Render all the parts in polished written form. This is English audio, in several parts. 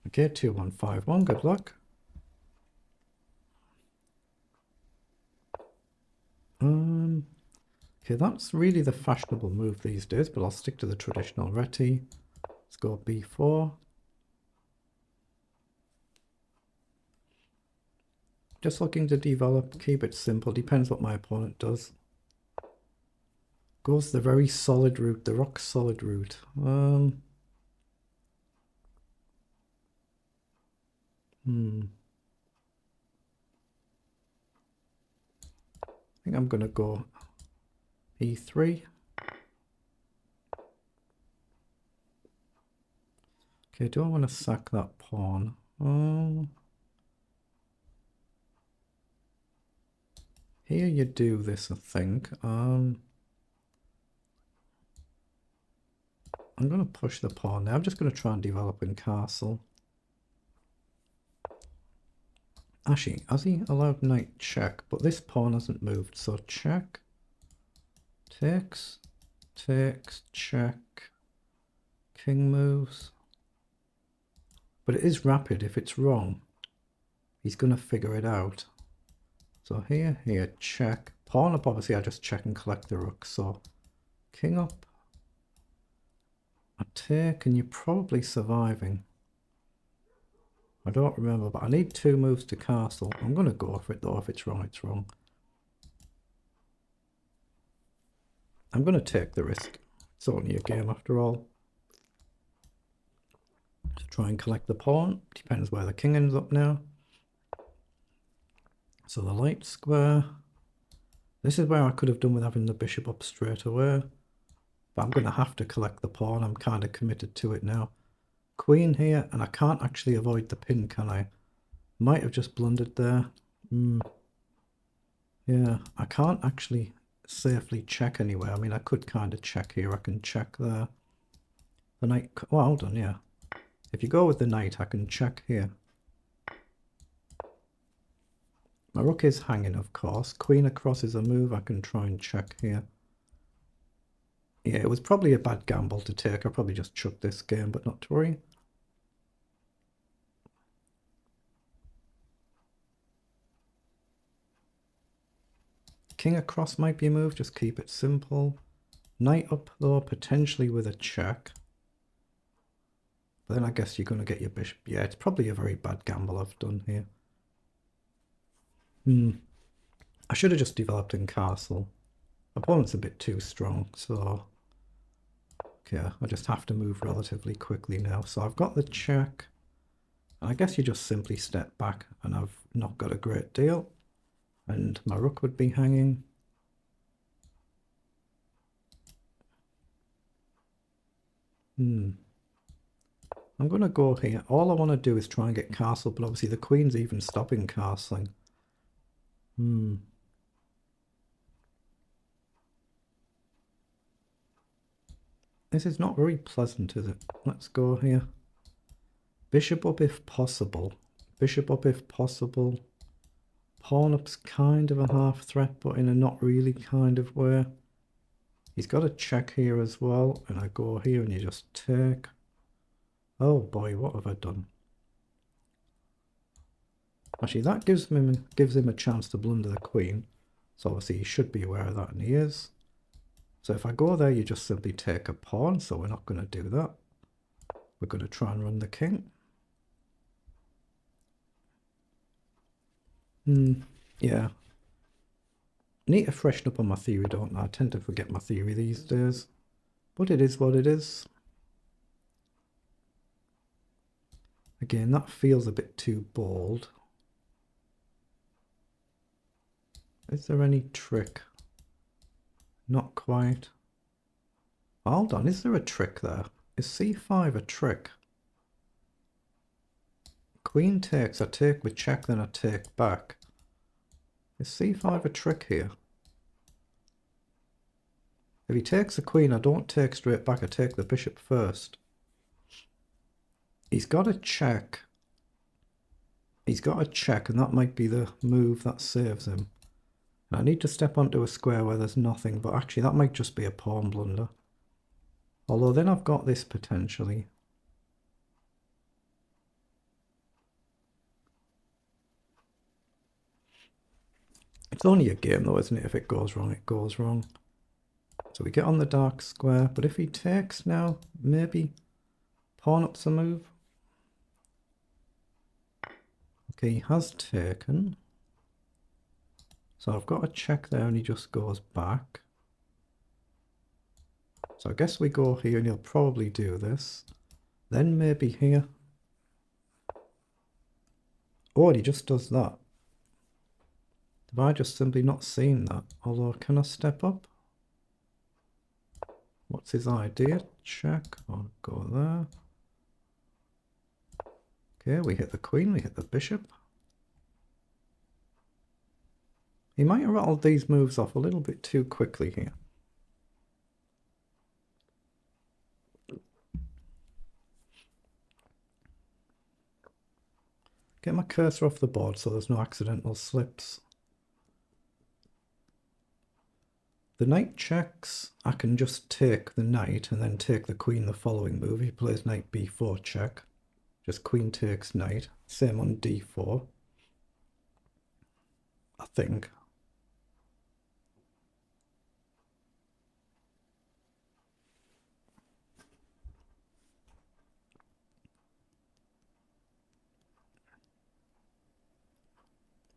Okay, 2151, good luck. Okay, that's really the fashionable move these days, but I'll stick to the traditional reti. Let's go b4. Just looking to develop, keep it simple, depends what my opponent does. Goes the very solid route, the rock solid route. I think I'm gonna go e3. Okay, do I want to sack that pawn? Here you do this, I think. I'm going to push the pawn now. I'm just going to try and develop in castle. Actually, has he allowed knight check? But this pawn hasn't moved, so check. Takes, check. King moves. But it is rapid. If it's wrong, he's going to figure it out. So here, check. Pawn up, obviously I just check and collect the rook. So king up. I take, and you're probably surviving. I don't remember, but I need 2 moves to castle. I'm going to go for it though. If it's wrong, it's wrong. I'm going to take the risk. It's only a game after all. To try and collect the pawn. Depends where the king ends up now. So the light square. This is where I could have done with having the bishop up straight away. But I'm going to have to collect the pawn. I'm kind of committed to it now. Queen here, and I can't actually avoid the pin, can I? Might have just blundered there. Yeah, I can't actually safely check anywhere. I mean, I could kind of check here. I can check there. The knight, well, hold on, yeah. If you go with the knight, I can check here. My rook is hanging, of course. Queen across is a move. I can try and check here. Yeah, it was probably a bad gamble to take. I probably just chucked this game, but not to worry. King across might be a move. Just keep it simple. Knight up, though, potentially with a check. But then I guess you're going to get your bishop. Yeah, it's probably a very bad gamble I've done here. I should have just developed in castle. Opponent's a bit too strong, so... Okay, I just have to move relatively quickly now. So I've got the check. And I guess you just simply step back, and I've not got a great deal. And my rook would be hanging. I'm going to go here. All I want to do is try and get castle, but obviously the queen's even stopping castling. This is not very pleasant, is it? Let's go here. Bishop up if possible. Bishop up if possible. Pawn up's kind of a half threat, but in a not really kind of way. He's got a check here as well, and I go here and you just take. Oh boy, what have I done? Actually, that gives him a chance to blunder the queen. So obviously he should be aware of that, and he is. So if I go there, you just simply take a pawn, so we're not going to do that. We're going to try and run the king. Yeah. Need to freshen up on my theory, don't I? I tend to forget my theory these days. But it is what it is. Again, that feels a bit too bold. Is there any trick? Not quite. Hold on, is there a trick there? Is c5 a trick? Queen takes, I take with check, then I take back. Is c5 a trick here? If he takes the queen, I don't take straight back, I take the bishop first. He's got a check. He's got a check, and that might be the move that saves him. And I need to step onto a square where there's nothing, but actually that might just be a pawn blunder. Although then I've got this potentially. It's only a game though, isn't it? If it goes wrong, it goes wrong. So we get on the dark square, but if he takes now, maybe pawn up's a move. Okay, he has taken. So I've got a check there and he just goes back. So I guess we go here and he'll probably do this. Then maybe here. Oh, and he just does that. Have I just simply not seen that? Although, can I step up? What's his idea? Check. I'll go there. Okay, we hit the queen, we hit the bishop. He might have rattled these moves off a little bit too quickly here. Get my cursor off the board so there's no accidental slips. The knight checks, I can just take the knight and then take the queen the following move. He plays knight b4 check. Just queen takes knight. Same on d4. I think.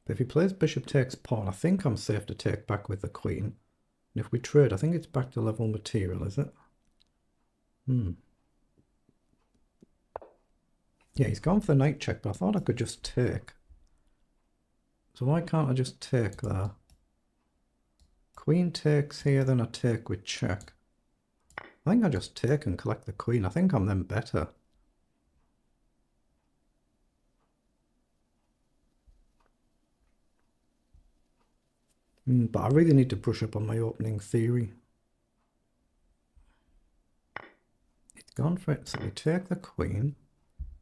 But if he plays bishop takes pawn, I think I'm safe to take back with the queen. And if we trade, I think it's back to level material, is it? Yeah, he's gone for the knight check, but I thought I could just take. So why can't I just take there? Queen takes here, then I take with check. I think I just take and collect the queen. I think I'm then better. But I really need to brush up on my opening theory. It's gone for it, so we take the queen.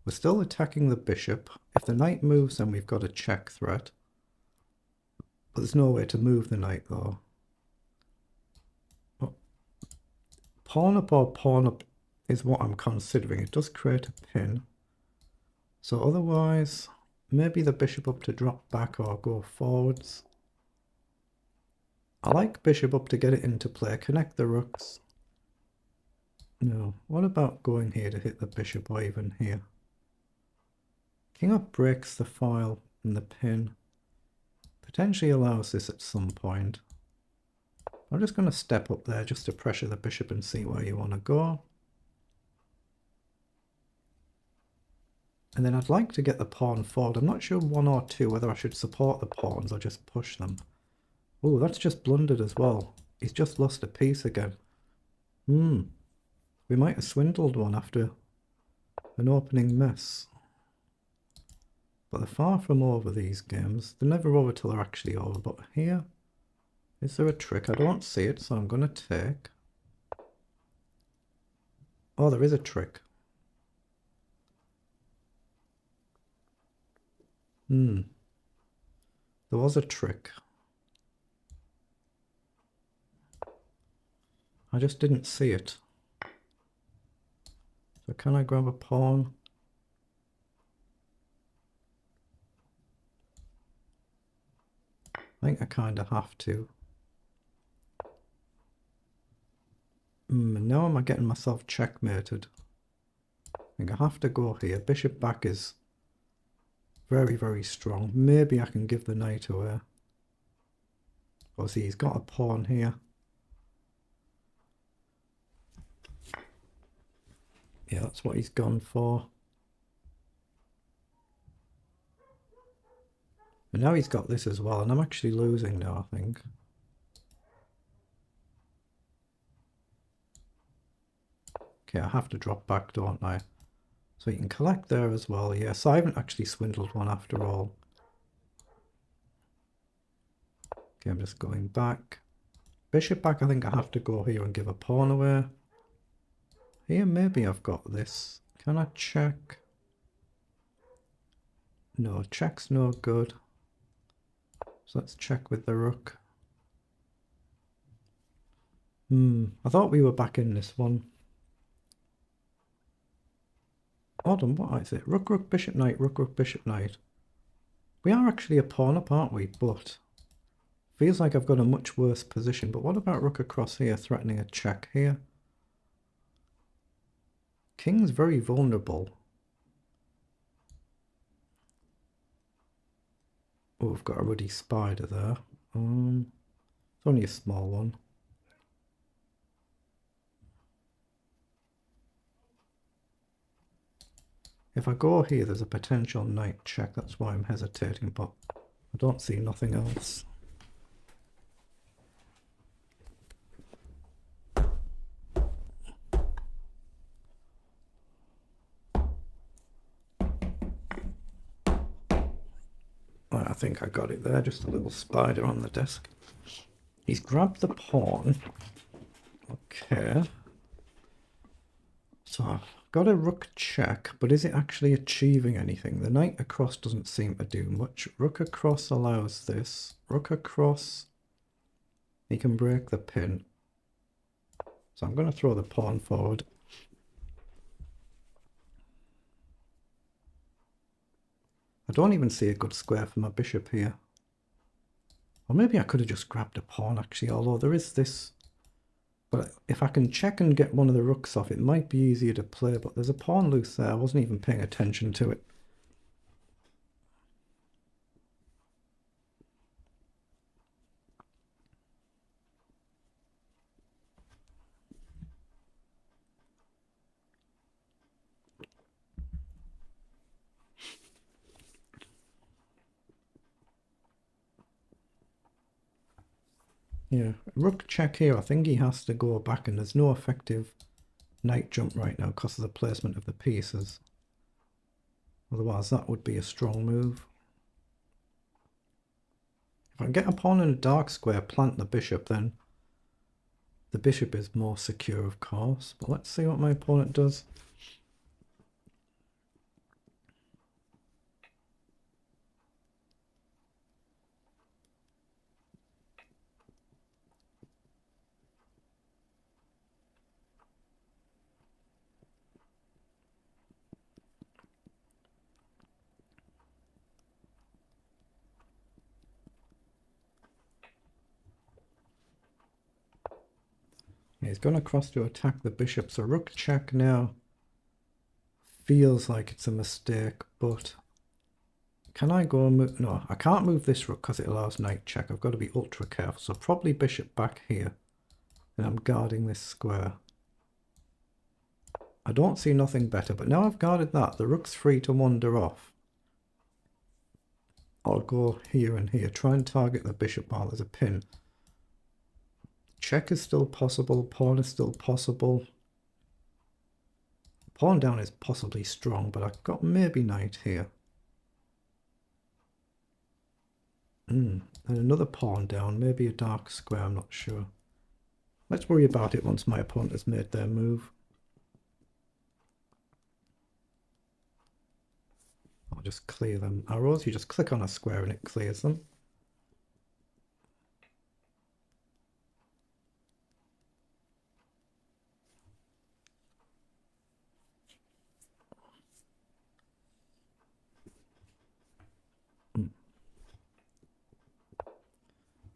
We're still attacking the bishop. If the knight moves, then we've got a check threat. But there's no way to move the knight, though. Oh. Pawn up or pawn up is what I'm considering. It does create a pin. So otherwise, maybe the bishop up to drop back or go forwards. I like bishop up to get it into play. Connect the rooks. No. What about going here to hit the bishop or even here? King up breaks the file and the pin. Potentially allows this at some point. I'm just going to step up there just to pressure the bishop and see where you want to go. And then I'd like to get the pawn forward. I'm not sure 1 or 2 whether I should support the pawns or just push them. Oh, that's just blundered as well. He's just lost a piece again. We might have swindled one after an opening mess. But they're far from over, these games. They're never over till they're actually over. But here, is there a trick? I don't see it, so I'm going to take. Oh, there is a trick. There was a trick. I just didn't see it. So can I grab a pawn? I think I kind of have to. Now am I getting myself checkmated? I think I have to go here. Bishop back is very, very strong. Maybe I can give the knight away. Oh, see, he's got a pawn here. Yeah, that's what he's gone for. And now he's got this as well, and I'm actually losing now, I think. Okay, I have to drop back, don't I? So you can collect there as well. Yeah, so I haven't actually swindled one after all. Okay, I'm just going back. Bishop back, I think I have to go here and give a pawn away. Here, maybe I've got this. Can I check? No, check's no good. So let's check with the rook. I thought we were back in this one. Hold on, what is it? Rook, rook, bishop, knight, rook, rook, bishop, knight. We are actually a pawn up, aren't we? But Feels like I've got a much worse position, but what about rook across here, threatening a check here? King's very vulnerable. Oh, we've got a ruddy spider there. It's only a small one. If I go here, there's a potential knight check. That's why I'm hesitating, but I don't see nothing else. I think I got it there, just a little spider on the desk. He's grabbed the pawn. Okay. So I've got a rook check, but is it actually achieving anything? The knight across doesn't seem to do much. Rook across allows this. Rook across, he can break the pin. So I'm going to throw the pawn forward. I don't even see a good square for my bishop here. Or maybe I could have just grabbed a pawn actually, although there is this. But if I can check and get one of the rooks off, it might be easier to play, but there's a pawn loose there. I wasn't even paying attention to it. Yeah, rook check here. I think he has to go back, and there's no effective knight jump right now because of the placement of the pieces. Otherwise, that would be a strong move. If I can get a pawn in a dark square, plant the bishop, then the bishop is more secure, of course. But let's see what my opponent does. He's gone across to attack the bishop, so rook check now feels like it's a mistake, but can I go and move? No, I can't move this rook because it allows knight check. I've got to be ultra careful, so probably bishop back here, and I'm guarding this square. I don't see nothing better, but now I've guarded that, the rook's free to wander off. I'll go here and here, try and target the bishop while there's a pin. Check is still possible, pawn is still possible. Pawn down is possibly strong, but I've got maybe knight here. And another pawn down, maybe a dark square, I'm not sure. Let's worry about it once my opponent has made their move. I'll just clear them arrows. You just click on a square and it clears them.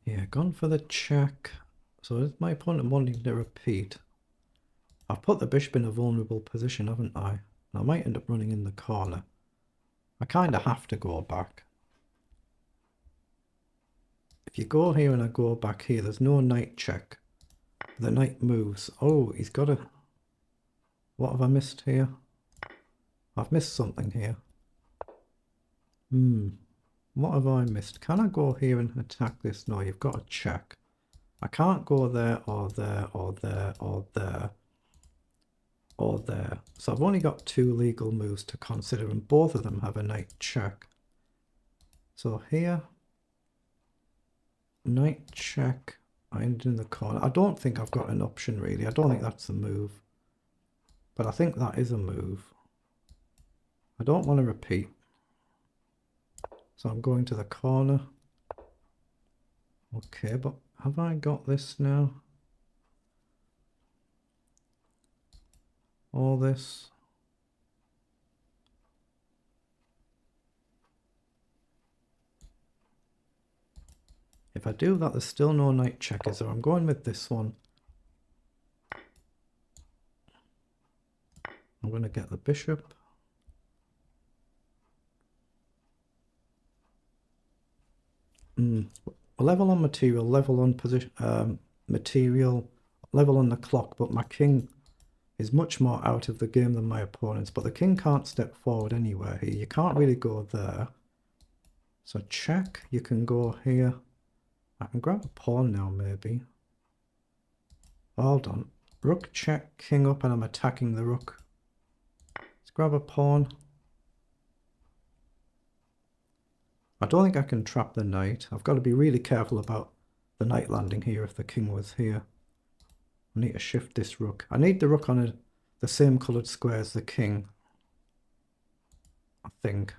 Yeah, gone for the check. So is my opponent wanting to repeat? I've put the bishop in a vulnerable position, haven't I? And I might end up running in the corner. I kind of have to go back. If you go here and I go back here, there's no knight check. The knight moves. Oh, he's got a... What have I missed here? I've missed something here. What have I missed? Can I go here and attack this? No, you've got to check. I can't go there or there or there or there or there. So I've only got two legal moves to consider, and both of them have a knight check. So here, knight check. I ended in the corner. I don't think I've got an option really. I don't think that's a move. But I think that is a move. I don't want to repeat. So I'm going to the corner. Okay, but have I got this now? All this. If If I do that, there's still no knight check, is there? I'm going with this one. I'm going to get the bishop. Level on material, level on position, material, level on the clock, but my king is much more out of the game than my opponent's. But the king can't step forward anywhere here. You can't really go there. So check, you can go here. I can grab a pawn now, maybe. Hold on. Rook check, king up, and I'm attacking the rook. Let's grab a pawn. I don't think I can trap the knight. I've got to be really careful about the knight landing here if the king was here. I need to shift this rook. I need the rook on the same coloured square as the king, I think.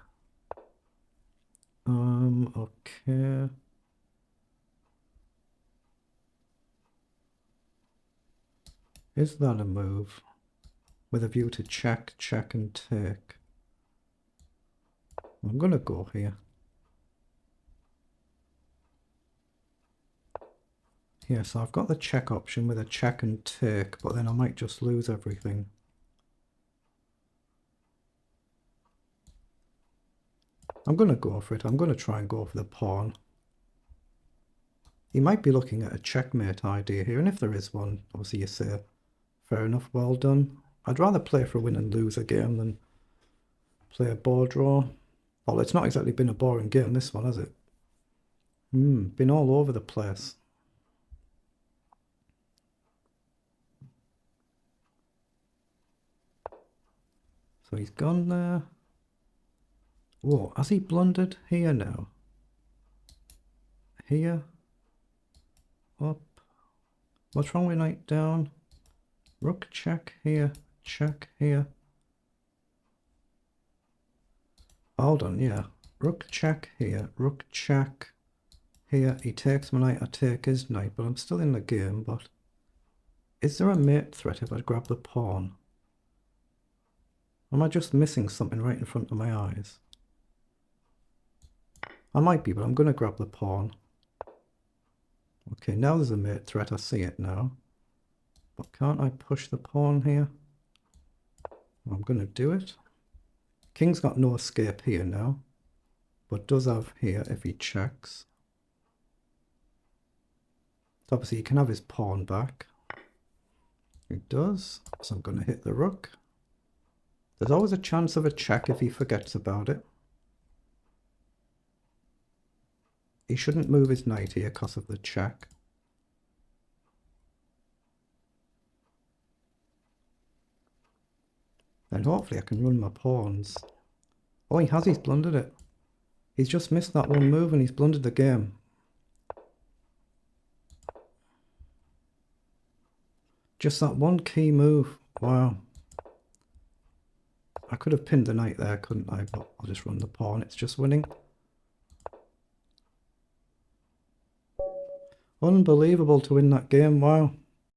Okay. Is that a move? With a view to check, check and take. I'm going to go here. Yeah, so I've got the check option with a check and take, but then I might just lose everything. I'm going to go for it. I'm going to try and go for the pawn. He might be looking at a checkmate idea here, and if there is one, obviously you say, fair enough, well done. I'd rather play for a win and lose a game than play a board draw. Well, it's not exactly been a boring game, this one, has it? Been all over the place. So he's gone there. Whoa, has he blundered here now? Here. Up. What's wrong with knight down? Rook check here. Check here. Hold on, yeah. Rook check here. Rook check here. He takes my knight. I take his knight, but I'm still in the game. But is there a mate threat if I grab the pawn? Am I just missing something right in front of my eyes? I might be, but I'm going to grab the pawn. Okay, now there's a mate threat. I see it now. But can't I push the pawn here? I'm going to do it. King's got no escape here now, but does have here if he checks. So obviously he can have his pawn back. He does, so I'm going to hit the rook. There's always a chance of a check if he forgets about it. He shouldn't move his knight here because of the check. Then hopefully I can run my pawns. Oh, he has, he's blundered it. He's just missed that one move and he's blundered the game. Just that one key move. Wow. I could have pinned the knight there, couldn't I? But I'll just run the pawn. It's just winning. Unbelievable to win that game. Wow.